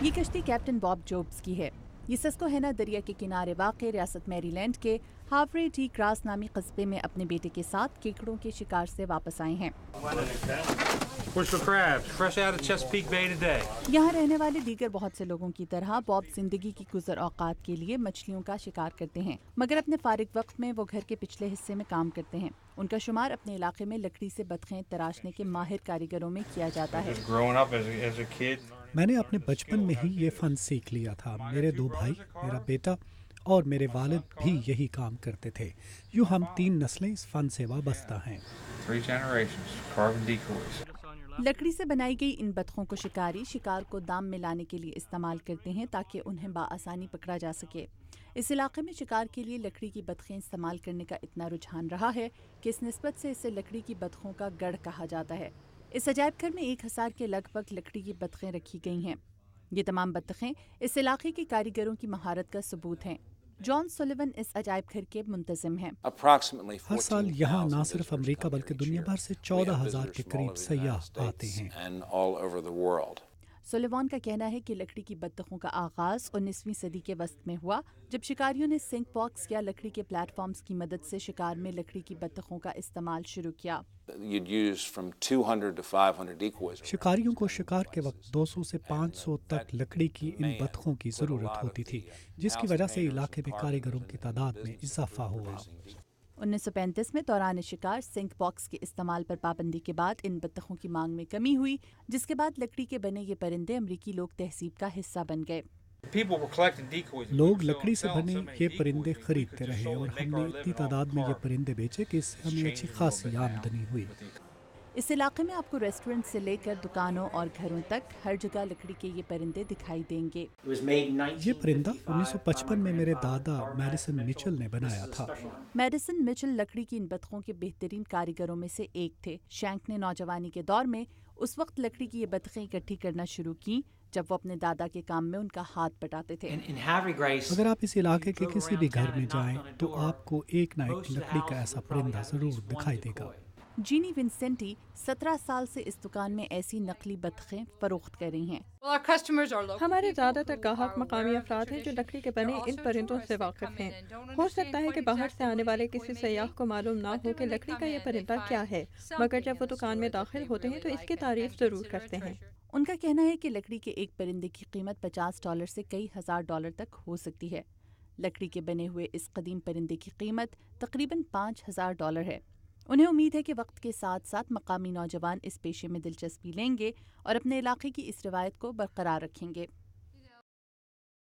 یہ کشتی کیپٹن باب جوبز کی ہے۔ یہ سسکوہینا دریا کے کنارے واقع ریاست میری لینڈ کے ہاوری ٹی کراس نامی قصبے میں اپنے بیٹے کے ساتھ کیکڑوں کے شکار سے واپس آئے ہیں۔ یہاں رہنے والے دیگر بہت سے لوگوں کی طرح باب زندگی کی گزر اوقات کے لیے مچھلیوں کا شکار کرتے ہیں، مگر اپنے فارغ وقت میں وہ گھر کے پچھلے حصے میں کام کرتے ہیں۔ ان کا شمار اپنے علاقے میں لکڑی سے بطخیں تراشنے کے ماہر کاریگروں میں کیا جاتا ہے۔ میں نے اپنے بچپن میں ہی یہ فن سیکھ لیا تھا۔ میرے 2 بھائی، میرا بیٹا اور میرے والد بھی یہی کام کرتے تھے۔ یوں ہم 3 نسلیں اس فن سے وابستہ ہیں۔ لکڑی سے بنائی گئی ان بطخوں کو شکار کو دام میں لانے کے لیے استعمال کرتے ہیں تاکہ انہیں بآسانی پکڑا جا سکے۔ اس علاقے میں شکار کے لیے لکڑی کی بطخیں استعمال کرنے کا اتنا رجحان رہا ہے کہ اس نسبت سے اسے لکڑی کی بطخوں کا گڑھ کہا جاتا ہے۔ اس عجائب گھر میں 1000 کے لگ بھگ لکڑی کی بطخیں رکھی گئی ہیں۔ یہ تمام بطخیں اس علاقے کے کاریگروں کی مہارت کا ثبوت ہیں۔ جان سولیون اس عجائب گھر کے منتظم ہیں۔ ہر سال یہاں نہ صرف امریکہ بلکہ دنیا بھر سے 14,000 کے قریب سیاح آتے ہیں۔ سولیوان کا کہنا ہے کہ لکڑی کی بطخوں کا آغاز 19ویں صدی کے وسط میں ہوا، جب شکاریوں نے سنک باکس یا لکڑی کے پلیٹ فارمز کی مدد سے شکار میں لکڑی کی بطخوں کا استعمال شروع کیا۔ شکاریوں کو شکار کے وقت 200 سے 500 تک لکڑی کی ان بطخوں کی ضرورت ہوتی تھی، جس کی وجہ سے علاقے میں کاریگروں کی تعداد میں اضافہ ہوا۔ 1935 میں دوران شکار سنک باکس کے استعمال پر پابندی کے بعد ان بطخوں کی مانگ میں کمی ہوئی، جس کے بعد لکڑی کے بنے یہ پرندے امریکی لوک تہذیب کا حصہ بن گئے۔ لوگ لکڑی سے بنے یہ پرندے خریدتے رہے اور ہم نے اتنی تعداد میں یہ پرندے بیچے کہ اس سے ہمیں اچھی خاصی آمدنی ہوئی۔ اس علاقے میں آپ کو ریسٹورنٹ سے لے کر دکانوں اور گھروں تک ہر جگہ لکڑی کے یہ پرندے دکھائی دیں گے۔ یہ پرندہ 1955 میں میرے دادا میڈیسن مچل نے بنایا تھا۔ میڈیسن مچل لکڑی کی ان بطخوں کے بہترین کاریگروں میں سے ایک تھے۔ شینک نے نوجوانی کے دور میں اس وقت لکڑی کی یہ بطخیں اکٹھی کرنا شروع کی جب وہ اپنے دادا کے کام میں ان کا ہاتھ بٹاتے تھے۔ اگر آپ اس علاقے کے کسی بھی گھر میں جائیں تو آپ کو ایک نہ ایک لکڑی کا ایسا پرندہ ضرور دکھائی دے گا۔ جینی ونسنٹی 17 سال سے اس دکان میں ایسی نقلی بطخیں فروخت کر رہی ہیں۔ ہمارے زیادہ تر گاہک مقامی افراد ہیں جو لکڑی کے بنے ان پرندوں سے واقف ہیں۔ ہو سکتا ہے کہ باہر سے آنے والے کسی سیاح کو معلوم نہ ہو کہ لکڑی کا یہ پرندہ کیا ہے، مگر جب وہ دکان میں داخل ہوتے ہیں تو اس کی تعریف ضرور کرتے ہیں۔ ان کا کہنا ہے کہ لکڑی کے ایک پرندے کی قیمت $50 سے کئی $1000 تک ہو سکتی ہے۔ لکڑی کے بنے ہوئے اس قدیم پرندے کی قیمت تقریباً $5000 ہے۔ انہیں امید ہے کہ وقت کے ساتھ ساتھ مقامی نوجوان اس پیشے میں دلچسپی لیں گے اور اپنے علاقے کی اس روایت کو برقرار رکھیں گے۔